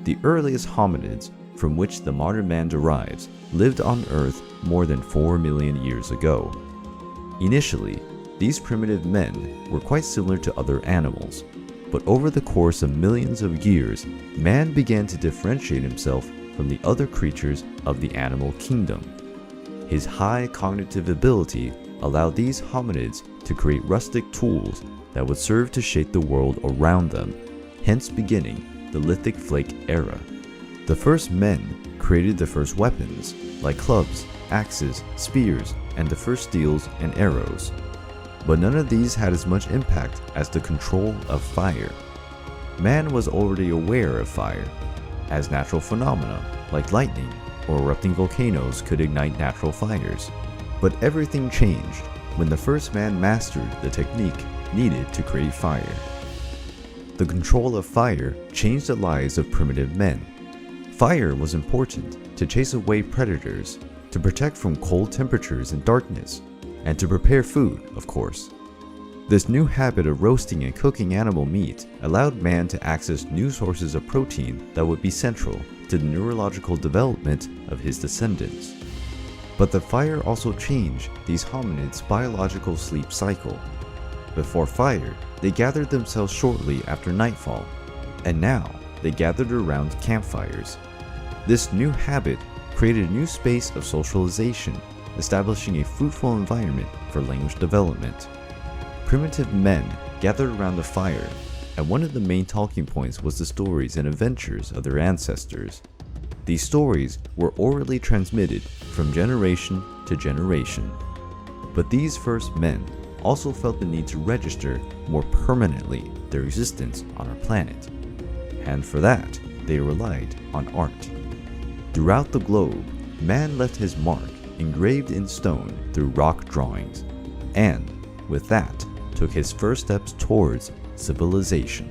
The earliest hominids, from which the modern man derives, lived on Earth more than 4 million years ago. Initially, these primitive men were quite similar to other animals, but over the course of millions of years, man began to differentiate himself from the other creatures of the animal kingdom. His high cognitive ability allowed these hominids to create rustic tools that would serve to shape the world around them, hence beginning the lithic flake era. The first men created the first weapons, like clubs, axes, spears, and the first steels and arrows. But none of these had as much impact as the control of fire. Man was already aware of fire, as natural phenomena like lightning or erupting volcanoes could ignite natural fires. But everything changed when the first man mastered the technique needed to create fire. The control of fire changed the lives of primitive men. Fire was important to chase away predators, to protect from cold temperatures and darkness, and to prepare food, of course. This new habit of roasting and cooking animal meat allowed man to access new sources of protein that would be central to the neurological development of his descendants. But the fire also changed these hominids' biological sleep cycle. Before fire, they gathered themselves shortly after nightfall, and now they gathered around campfires. This new habit created a new space of socialization, establishing a fruitful environment for language development. Primitive men gathered around the fire, and one of the main talking points was the stories and adventures of their ancestors. These stories were orally transmitted from generation to generation. But these first men also felt the need to register more permanently their existence on our planet, and for that, they relied on art. Throughout the globe, man left his mark engraved in stone through rock drawings, and with that, took his first steps towards civilization.